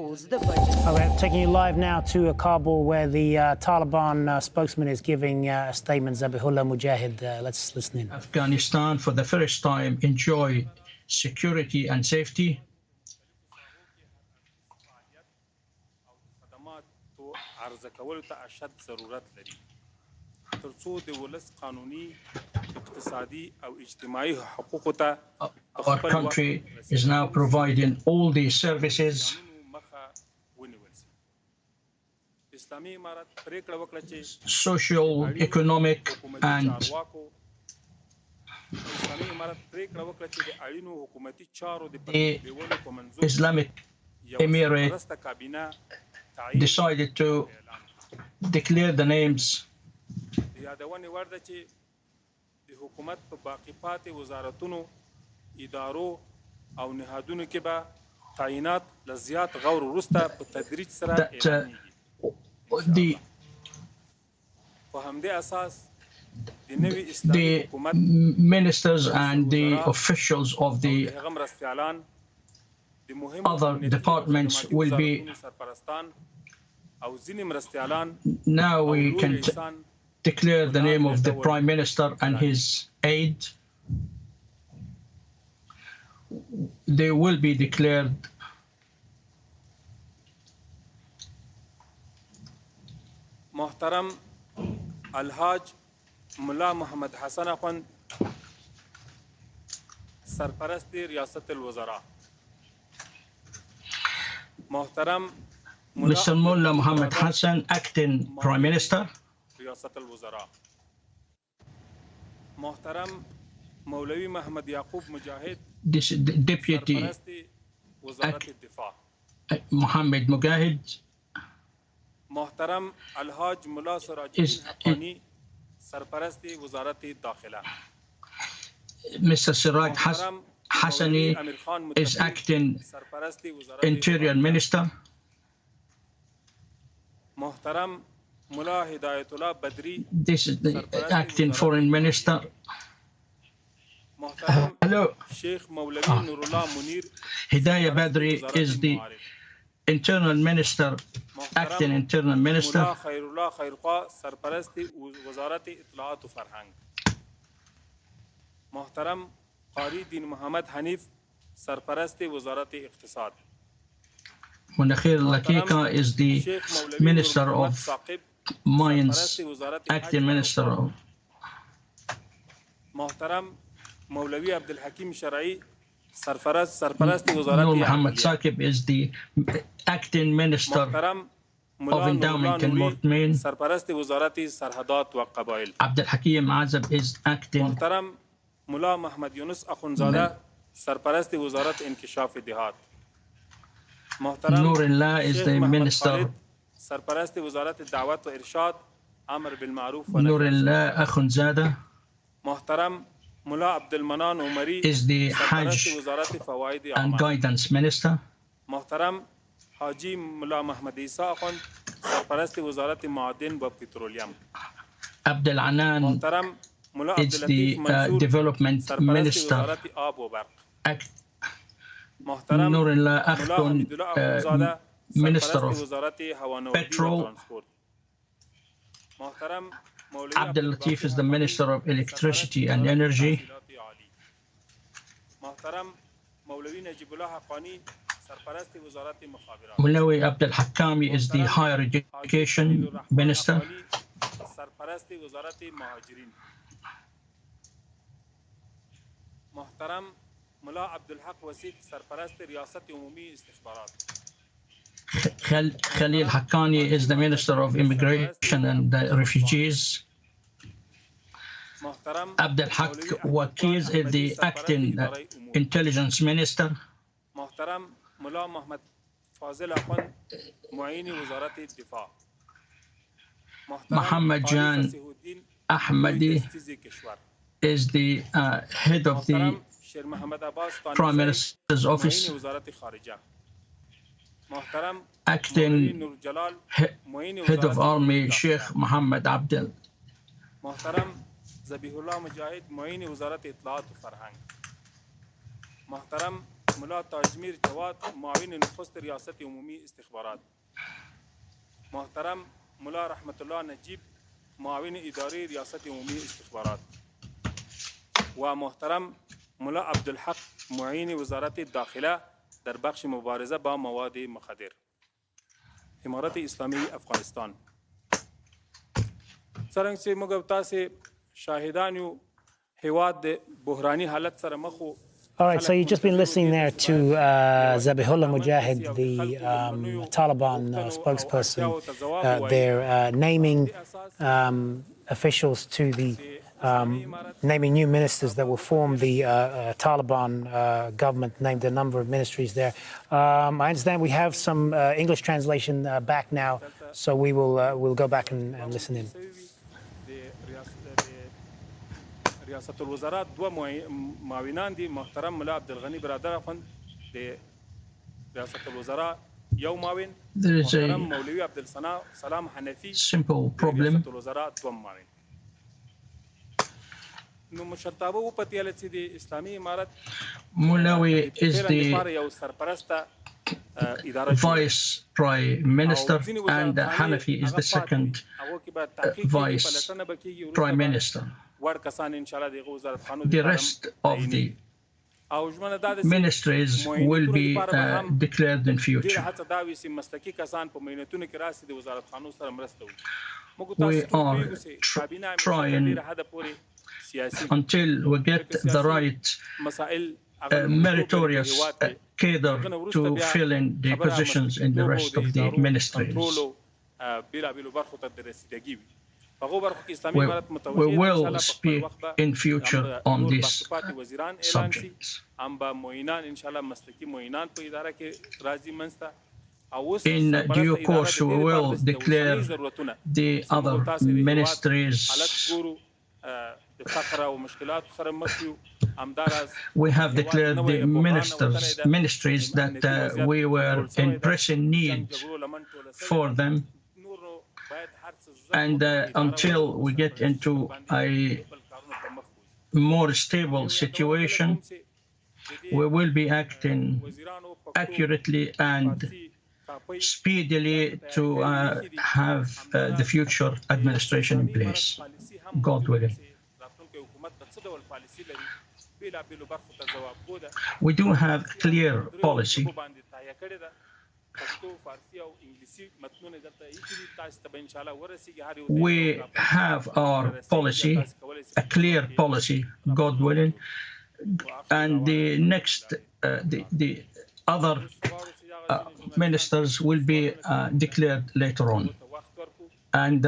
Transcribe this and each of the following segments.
Okay, taking you live now to Kabul, where the Taliban spokesman is giving a statement. Zabihullah Mujahid, let's listen in. Afghanistan, for the first time, enjoy security and safety. Our country is now providing all these services. Social, economic, and the Islamic Emirate decided to declare the names that the ministers and the officials of the other departments will be. Now we can declare the name of the Prime Minister and his aide. They will be declared. Muhtaram Al-Haj Mullah Mohammad Hasan Akhund, Sarparasti Riyasat al-Wazara. Muhtaram Mr. Mullah Mohammad Hasan, acting Prime Minister. Riyasat al-Wazara. Muhtaram Mullah Mohammad Yaqoob Mujahid, Deputy Mohammed Mujahid. Muhtaram Al-Haj Mullah Sirajuddin Haqqani, Sarparasti Wazarati Dakhila. Mr. Siraj Hassani is acting Interior Minister. Muhtaram Mullah Hidayatullah Badri, this is the acting Foreign Minister. Hello. Sheikh Maulavi Nurullah Munir Hidayah Badri is the Internal Minister, acting Internal Minister. Khairullah Khairqa, Sarparasti Wazarati Itlaat Farhang. Muhtaram Qari Din Muhammad Hanif, Sarparasti Wazarati Iqtisad. Munakhir Lakika is the Minister of Mines, acting Minister of. Muhtaram Maulavi Abdul Hakim Shara'i, Sarparasti Wazarati. Mullah Muhammad Saqib is the acting Minister of Endowment and Mortmain. Sarparasti Wazarati Sarhadat wa Qabail. Abdul Hakim Azab is acting. Muhtaram Mullah Muhammad Yunus Akhundzada, Sarparasti Wazarat Inkishaf Dihat. Muhtaram Nurullah is the Minister. Sarparasti Wazarat Dawat wa Irshad, Amr bil Ma'ruf. Nurullah Akhundzada. Muhtaram Mullah Abdul Manan Umari is the Hajj and Guidance Minister. Muhtaram Haji Mullah Muhammad Isa Akhund, Sarparasti Wazarat Ma'adin wa Petroleum. Abdul Anan is the Development Minister. Nurullah Akhund, Minister of Petrol. Abdul Latif is the Minister of Electricity and Energy. Mulawi Abdul Haqqani is the Higher Education Minister. Muhtaram Mullah Abdul Haq Wasiq, Sarparasti Riyasat Umumi Istikhbarat. Khalil Haqqani is the Minister of Immigration and Refugees. Abdul Haq Wakiz is the acting Intelligence Minister. Muhtaram Mullah Muhammad Fazil Akhund, Muaini Wazarati Difa. Muhammad Jan Ahmadi is the head of the Prime Minister's Office. Acting Head of Army Sheikh Muhammad Abdul. Muhtaram Zabihullah Mujahid, Muaini Wazarat Itlaat wa Farhang. Muhtaram ملا تاجمیر جواد معاون نخست ریاست عمومی استخبارات. محترم ملا رحمت الله نجیب معاون اداره ریاست عمومی استخبارات. و محترم ملا عبدالحق معین وزارت داخله در بخش مبارزه با مواد مخدر. امارت اسلامی افغانستان. څرنګه چې موږ تاسو شاهدان یو هیواد د بحراني حالت سره مخ وو. All right, so you've just been listening there to Zabihullah Mujahid, the Taliban spokesperson. They're naming officials to the naming new ministers that will form the Taliban government, named a number of ministries there. I understand we have some English translation back now, so we'll go back and listen in. ریاست الوزراء دو معاونان دي محترم ملا عبد الغني برادر اخوند د ریاست الوزراء یو معاون محترم مولوی عبد السلام حنفی simple problem. ریاست الوزراء دو معاون. نو مشرتابه و پتیاله چې د اسلامي امارت Mullah is the یو سرپرسته vice prime minister and Hanafi is the second vice prime minister. The rest of the ministries will be declared in future. We are trying until we get the right meritorious cadre to fill in the positions in the rest of the ministries. We will speak in future on these subjects. In due course, we will declare the other ministries. We have declared the ministries that we were in pressing need for them. And until we get into a more stable situation, we will be acting accurately and speedily to have the future administration in place, God willing. We do have clear policy. We have our policy, a clear policy, God willing, and the next, the other ministers will be declared later on. And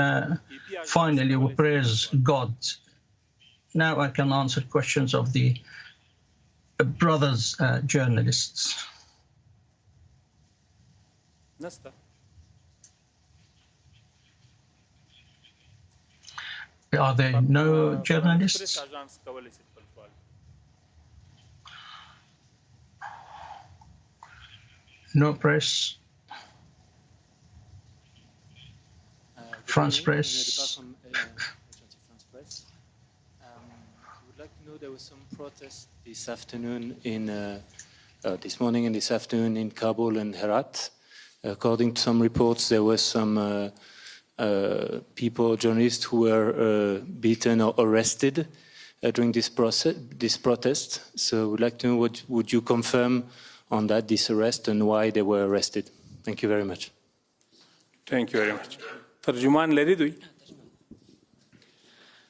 finally, we praise God. Now I can answer questions of the brothers journalists. Are there no journalists? No press? France press? There was some protest this afternoon this morning and this afternoon in Kabul and Herat. According to some reports, there were some journalists who were beaten or arrested during this protest. So I would like to know what would you confirm on that, this arrest, and why they were arrested. Thank you very much. Thank you very much. ترجمان لري دوی؟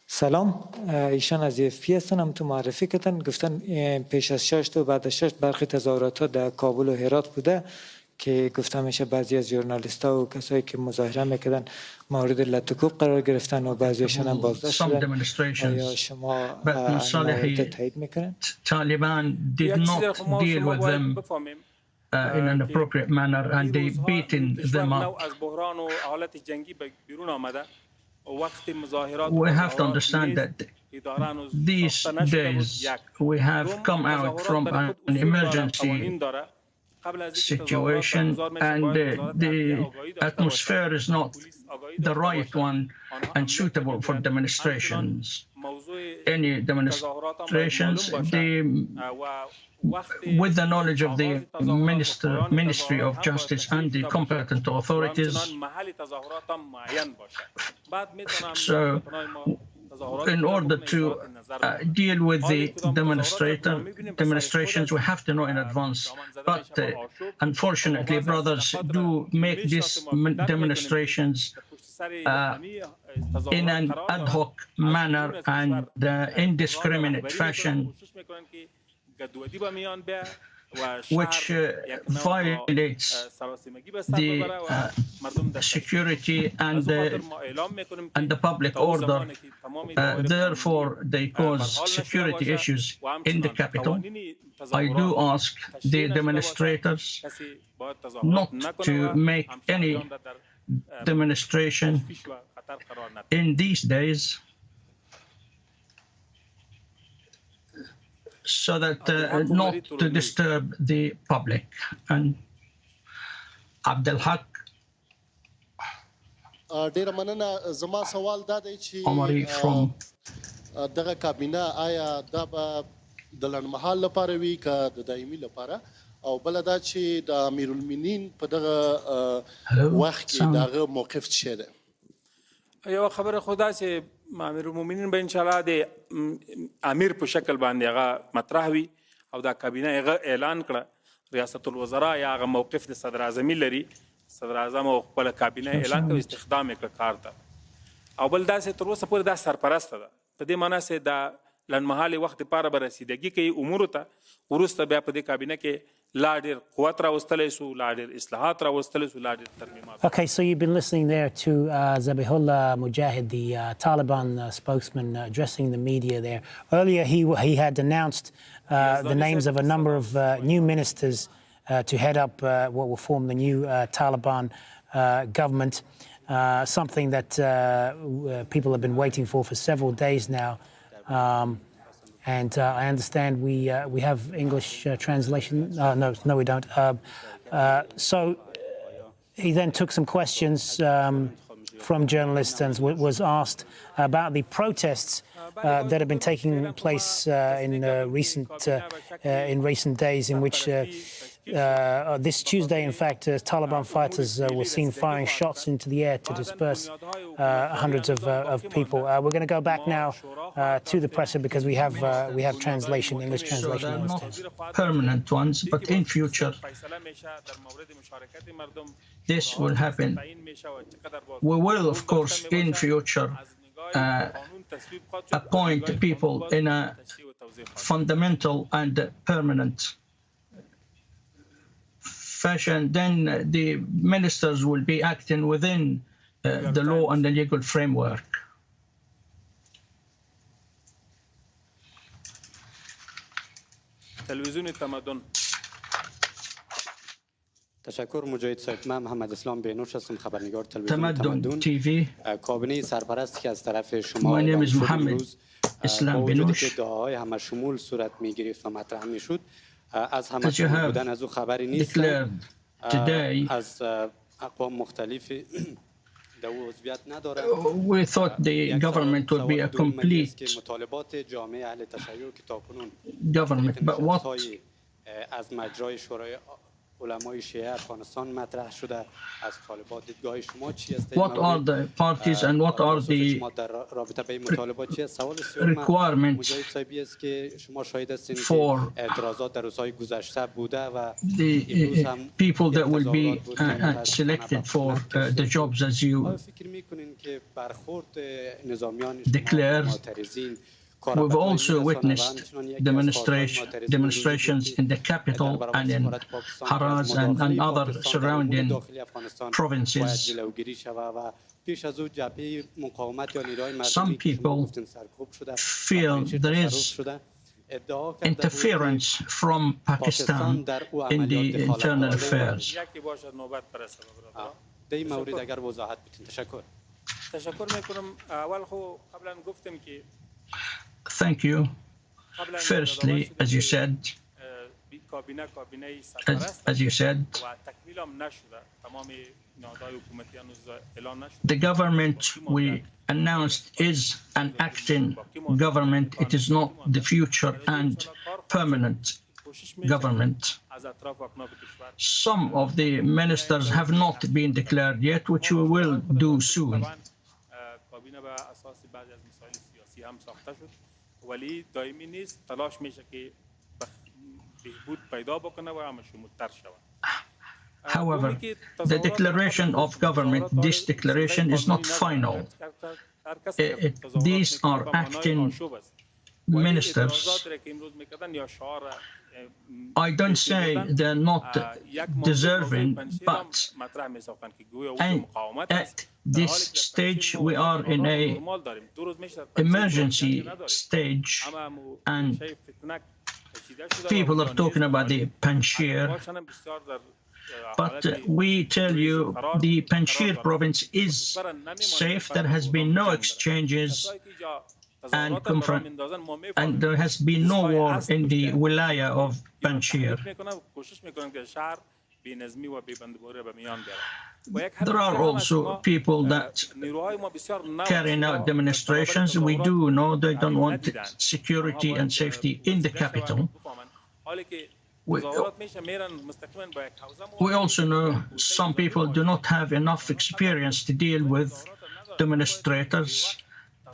سلام، ایشان از EFP هستن. هم تو معرفی کردن گفتن پیش از 6 تا بعد از 6 برخی تظاهرات ها در کابل و هرات بوده که گفتم میشه بعضی از ژورنالیست ها و کسایی که مظاهره میکردن مورد لطکوب قرار گرفتن و بعضیشون هم بازداشت شدن. آیا شما تایید میکنن؟ Taliban did not deal with them in an appropriate manner and they beaten them up. We have to understand that these days we have come out from an emergency situation and the atmosphere is not the right one and suitable for demonstrations. Any demonstrations, with the knowledge of the Ministry of Justice and the competent authorities. So, in order to deal with the demonstrations, we have to know in advance. But unfortunately, brothers do make these demonstrations in an ad hoc manner and indiscriminate fashion, which violates the security and the public order. Therefore, they cause security issues in the capital. I do ask the demonstrators not to make any demonstration in these days, so that not to disturb the public. And Abdul Haq Omari from دغه کابینه آیا دا به د لنډمهال لپاره وي که د دایمي لپاره او بل دا چې د امیرالمؤمنین په دغه وخت کې دغه موقف څه دی؟ یو خبره خدا چې امیرالمؤمنین به ان شاء الله د امیر په شکل باندې هغه مطرح وي او دا کابینه هغه اعلان کړه. ریاست الوزرا یا هغه موقف د صدر اعظمي لري، صدر اعظم او خپل کابینه اعلان کوي استخدام یې کړ کار ته. او بل دا چې تر اوسه پورې دا سرپرسته ده، په دې معنا چې دا لنډمهالي وخت لپاره به رسیدګي کوي امورو ته، وروسته بیا په دې کابینه کې لا ډېر قوت راوستلی سو، لا ډېر اصلاحات راوستلی سو، لا ډېر ترمیمات. Okay, so you've been listening there to Zabihullah Mujahid, the Taliban spokesman, addressing the media there. Earlier, he had announced the names of a number of new ministers to head up what will form the new Taliban government, something that people have been waiting for several days now. And I understand we have English translation. No, we don't. So he then took some questions from journalists and was asked about the protests that have been taking place in recent days, in which this Tuesday, in fact, Taliban fighters were seen firing shots into the air to disperse hundreds of people. We're going to go back now to the presser because we have translation, English translation. So they're not permanent ones, but in future this will happen. We will, of course, in future appoint people in a fundamental and permanent fashion. Then the ministers will be acting within the law and the legal framework. تشکر مجاهد صاحب. من محمد اسلام بینوش هستم، خبرنگار تلویزیون تمدن TV. کابینه سرپرستی که از طرف شما My name is Mohammad Islam Binosh. دعاهای همه شمول صورت میگرفت و مطرح میشد، از همه شمول بودن از او خبری نیست. از اقوام مختلفی We thought the government would be a complete government, but what از مجرای شورای علمای شیعه افغانستان مطرح شده از طالبان دیدگاه شما چی است؟ What are the parties and what are the رابطه به مطالبات چی است؟ سوال requirements مجاهد صاحبی است که شما شاهد هستین که for اعتراضات در روزهای گذشته بوده و the people that will be selected for the jobs as you فکر میکنین که برخورد نظامیان declared. معترضین We've also witnessed demonstrations in the capital and in Haraz and other surrounding provinces. Some people feel there is interference from Pakistan in the internal affairs. Thank you. Firstly, as you said, the government we announced is an acting government. It is not the future and permanent government. Some of the ministers have not been declared yet, which we will do soon. However, the declaration of government, this declaration is not final. These are acting ministers. I don't say they're not deserving, but at this stage we are in an emergency stage, and people are talking about the Panjshir. But we tell you the Panjshir province is safe. There has been no exchanges and there has been no war in the wilaya of Panjshir. There are also people that carrying out demonstrations. We do know they don't want security and safety in the capital. We also know some people do not have enough experience to deal with demonstrators,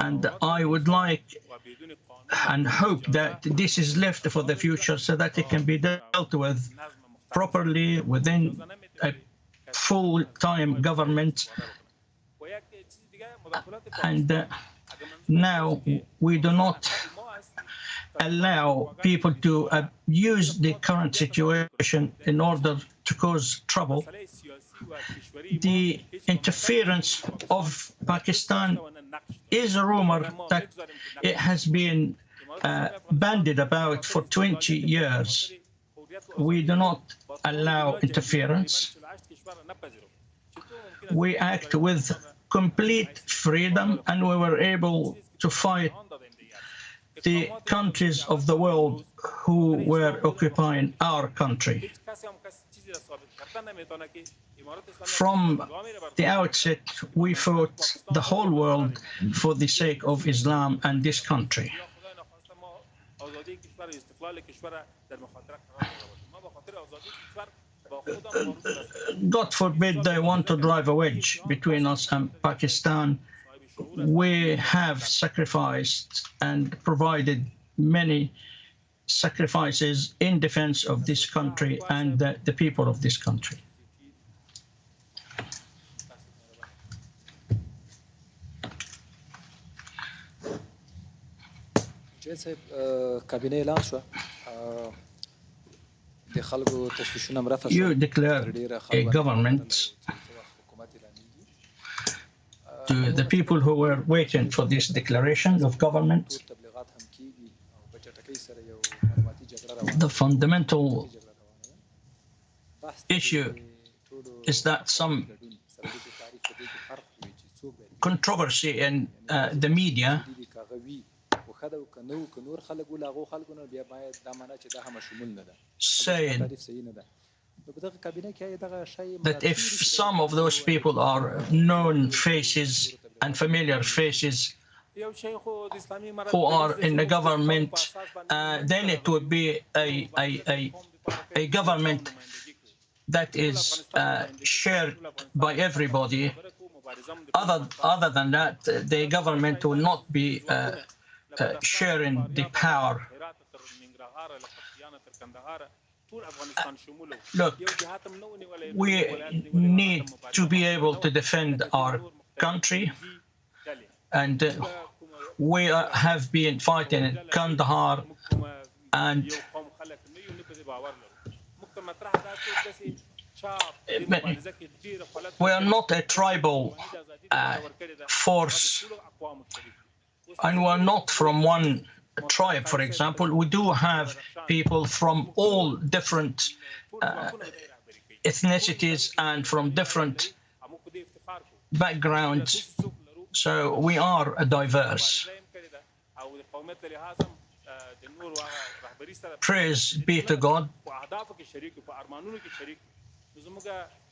and I would like and hope that this is left for the future so that it can be dealt with properly within a full-time government. And now we do not allow people to use the current situation in order to cause trouble. The interference of Pakistan is a rumor that it has been bandied about for 20 years. We do not allow interference. We act with complete freedom, and we were able to fight the countries of the world who were occupying our country. From the outset, we fought the whole world for the sake of Islam and this country. God forbid they want to drive a wedge between us and Pakistan. We have sacrificed and provided many sacrifices in defense of this country and the people of this country. You declare a government to the people who were waiting for this declaration of government. The fundamental issue is that some controversy in the media saying that if some of those people are known faces and familiar faces who are in the government, then it would be a government that is shared by everybody. Other than that, the government will not be sharing the power. Look, we need to be able to defend our country, and we have been fighting in Kandahar, and we are not a tribal force, and we are not from one tribe, for example. We do have people from all different ethnicities and from different backgrounds, so we are diverse. Praise be to God.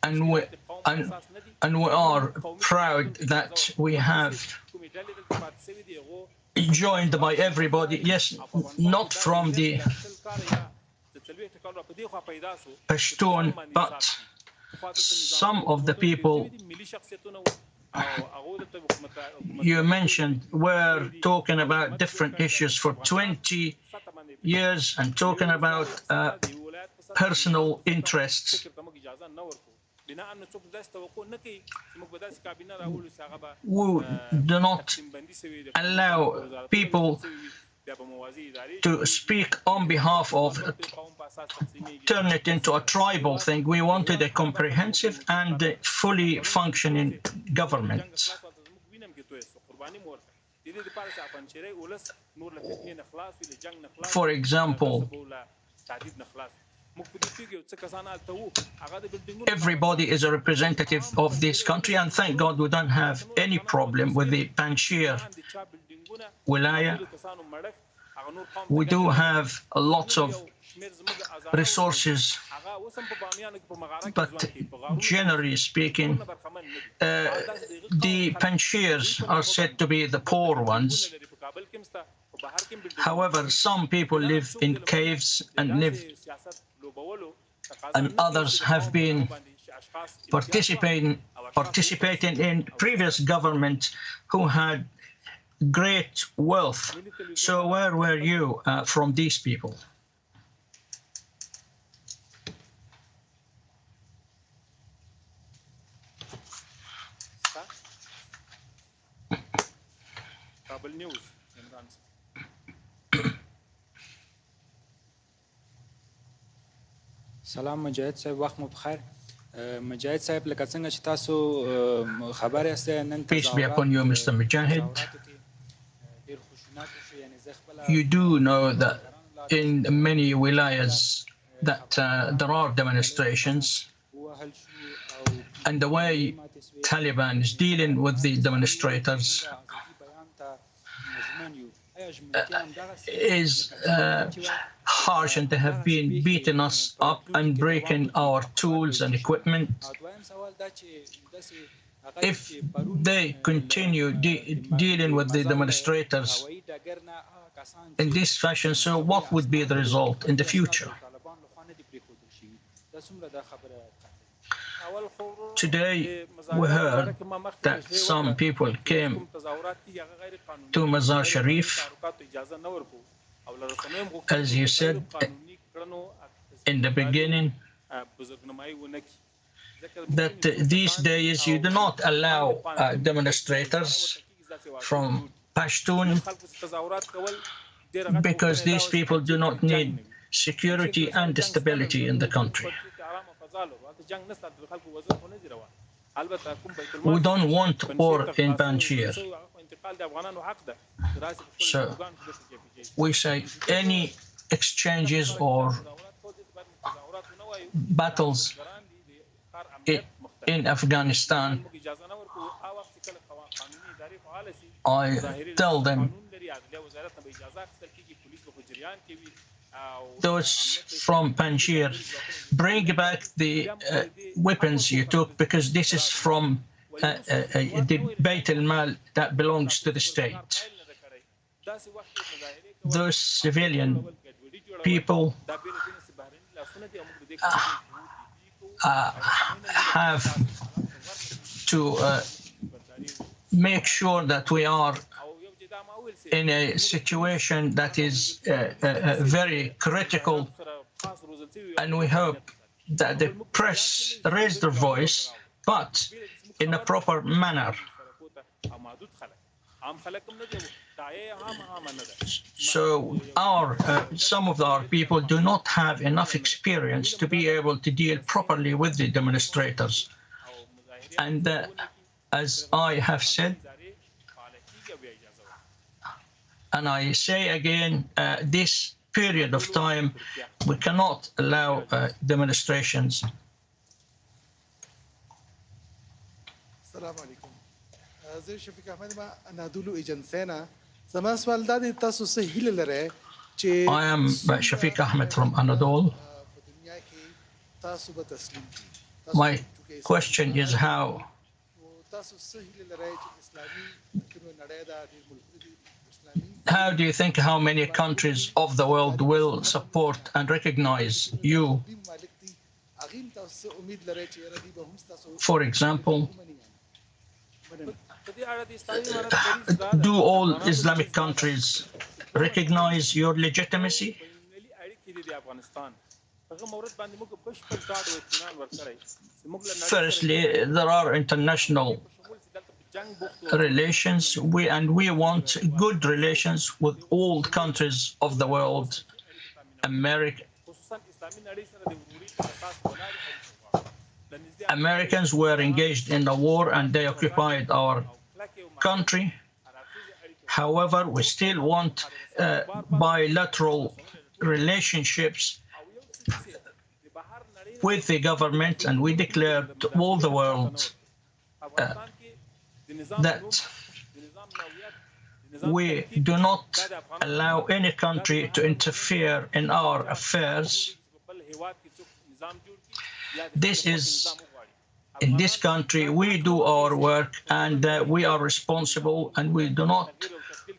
And we are proud that we have joined by everybody, yes, not from the Pashtun, but some of the people you mentioned were talking about different issues for 20 years and talking about personal interests. We do not allow people to speak on behalf of, turn it into a tribal thing. We wanted a comprehensive and fully functioning government. For example, everybody is a representative of this country, and thank God we don't have any problem with the Panjshir Wilaya. We do have lots of resources, but generally speaking, the Panjshirs are said to be the poor ones. However, some people live in caves and others have been participating in previous government who had great wealth. So where were you from these people? Kabul News. سلام مجاهد صاحب وخت مو بخیر مجاهد صاحب لکه څنګه چې تاسو خبر یاست نن Peace be upon you, Mr. Mujahid. You do know that in many wilayas that there are demonstrations, and the way Taliban is dealing with the demonstrators is harsh, and they have been beating us up and breaking our tools and equipment. If they continue dealing with the demonstrators in this fashion, so what would be the result in the future? Today, we heard that some people came to Mazar Sharif, as you said in the beginning, that these days you do not allow demonstrators from Pashtun because these people do not need security and stability in the country. We don't want war in Panjshir. So we say any exchanges or battles in Afghanistan, I tell them, those from Panjshir, bring back the weapons you took, because this is from the Bayt al-Mal that belongs to the state. Those civilian people have to make sure that we are in a situation that is very critical, and we hope that the press raise their voice, but in a proper manner. So some of our people do not have enough experience to be able to deal properly with the demonstrators. And as I have said, and I say again, this period of time, we cannot allow demonstrations. I am Shafiq Ahmed from Anadolu. My question is how how do you think how many countries of the world will support and recognize you? For example, do all Islamic countries recognize your legitimacy? Firstly, there are international relations, we want good relations with all countries of the world. Americans were engaged in the war and they occupied our country. However, we still want bilateral relationships with the government, and we declared to all the world that we do not allow any country to interfere in our affairs. In this country, we do our work and we are responsible, and we do not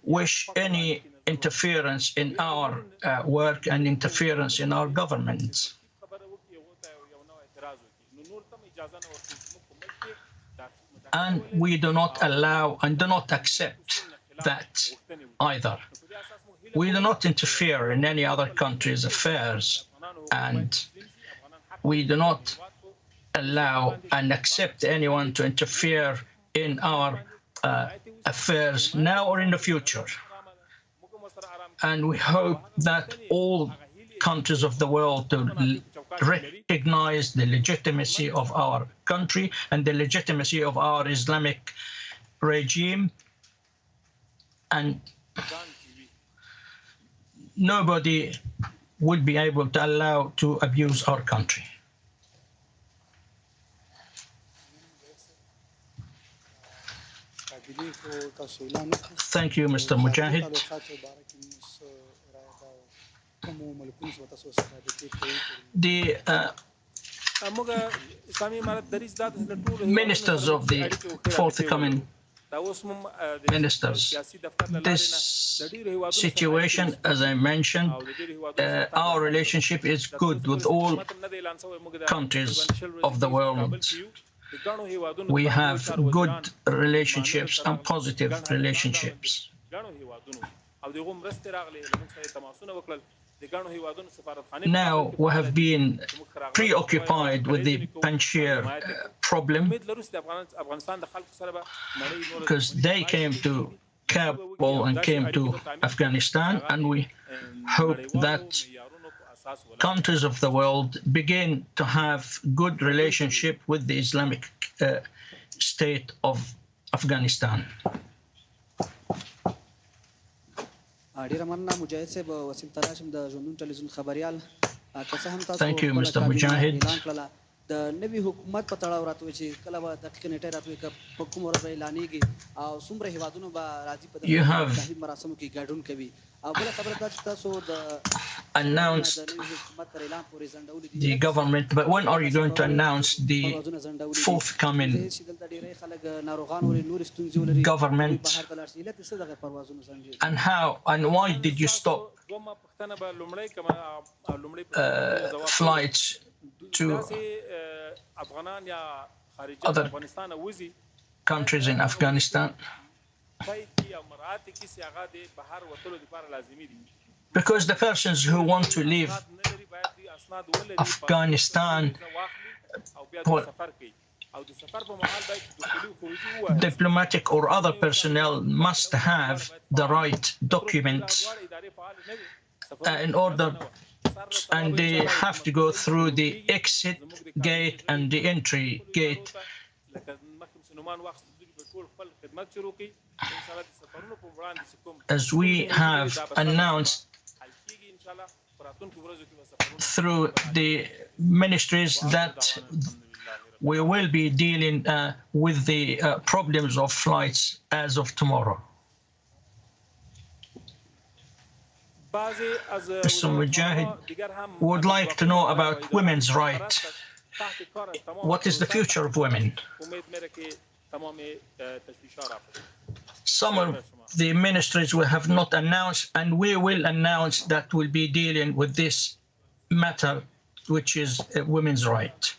wish any interference in our work and interference in our governments. And we do not allow and do not accept that either. We do not interfere in any other country's affairs, and we do not allow and accept anyone to interfere in our affairs now or in the future. And we hope that all countries of the world to recognize the legitimacy of our country and the legitimacy of our Islamic regime, and nobody would be able to allow to abuse our country. Thank you, Mr. Mujahid. The ministers of the forthcoming ministers, this situation, as I mentioned, our relationship is good with all countries of the world. We have good relationships and positive relationships. Now we have been preoccupied with the Panjshir problem because they came to Kabul and came to Afghanistan, and we hope that countries of the world begin to have good relationship with the Islamic State of Afghanistan. Thank you, Mr. Mujahid. د نوي حکومت په تړاو راته چې کله به دقیق نیټه راته په کوم ورځ به اعلانېږي او څومره هیوادونو به راځي په دغه مراسمو کې ګډون کوي او بله خبره دا چې تاسو د announced the government, but when are you going to announce the forthcoming government, and how and why did you stop flights to other countries in Afghanistan? Because the persons who want to leave Afghanistan, diplomatic or other personnel must have the right documents in order, and they have to go through the exit gate and the entry gate. As we have announced through the ministries that we will be dealing with the problems of flights as of tomorrow. Mr. Mujahid would like to know about women's rights. What is the future of women? some of the ministries we have not announced, and we will announce that we'll be dealing with this matter, which is a women's right.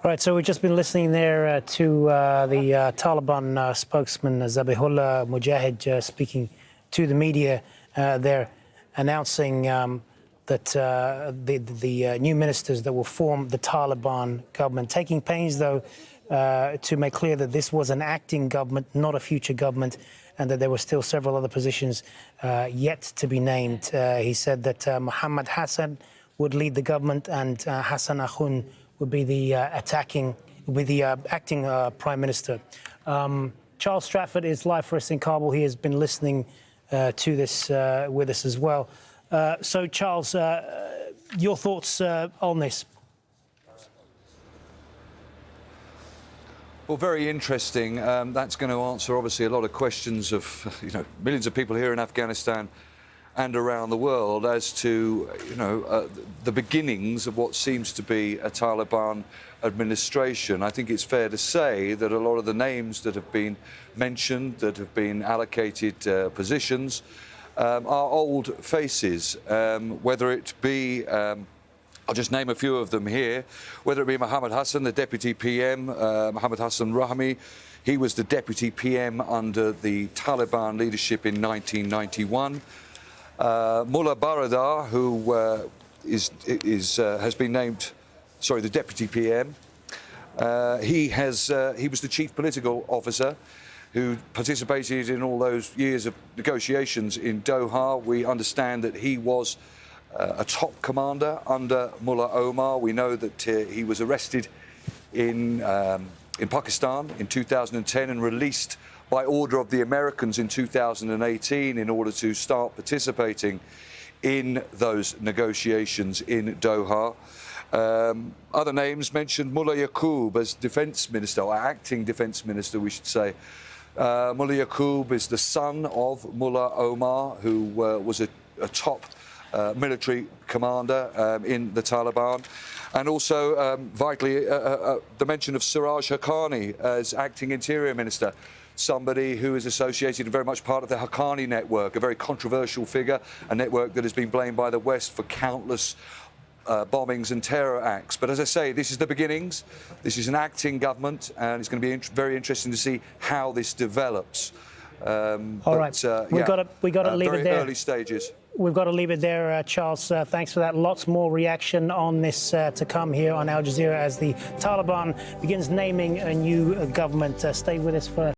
All right, so we've just been listening there to the Taliban spokesman Zabihullah Mujahid speaking to the media there, announcing that the new ministers that will form the Taliban government, taking pains, though, to make clear that this was an acting government, not a future government, and that there were still several other positions yet to be named. He said that Mohammad Hasan would lead the government and Hasan Akhund would be the acting Prime Minister. Charles Stratford is live for us in Kabul. He has been listening to this with us as well. So, Charles, your thoughts on this? Well, very interesting. That's going to answer, obviously, a lot of questions of, millions of people here in Afghanistan and around the world as to, the beginnings of what seems to be a Taliban administration. I think it's fair to say that a lot of the names that have been mentioned, that have been allocated positions, are old faces, whether it be, I'll just name a few of them here, whether it be Mohammad Hasan, the Deputy PM, Mohammad Hasan Rahmi. He was the Deputy PM under the Taliban leadership in 1991. Mullah Baradar, who has been named, the Deputy PM. He was the Chief Political Officer who participated in all those years of negotiations in Doha. We understand that he was a top commander under Mullah Omar. We know that he was arrested in Pakistan in 2010 and released by order of the Americans in 2018 in order to start participating in those negotiations in Doha. Other names mentioned Mullah Yaqoob as Defence Minister, or Acting Defence Minister, we should say. Mullah Yaqoob is the son of Mullah Omar, who was a top military commander in the Taliban. And also, vitally, the mention of Sirajuddin Haqqani as Acting Interior Minister, somebody who is associated and very much part of the Haqqani network, a very controversial figure, a network that has been blamed by the West for countless bombings and terror acts. But as I say, this is the beginnings. This is an acting government, and it's going to be very interesting to see how this develops. All right, we've got to leave it there. Very early stages. We've got to leave it there, Charles. Thanks for that. Lots more reaction on this to come here on Al Jazeera as the Taliban begins naming a new government. Stay with us for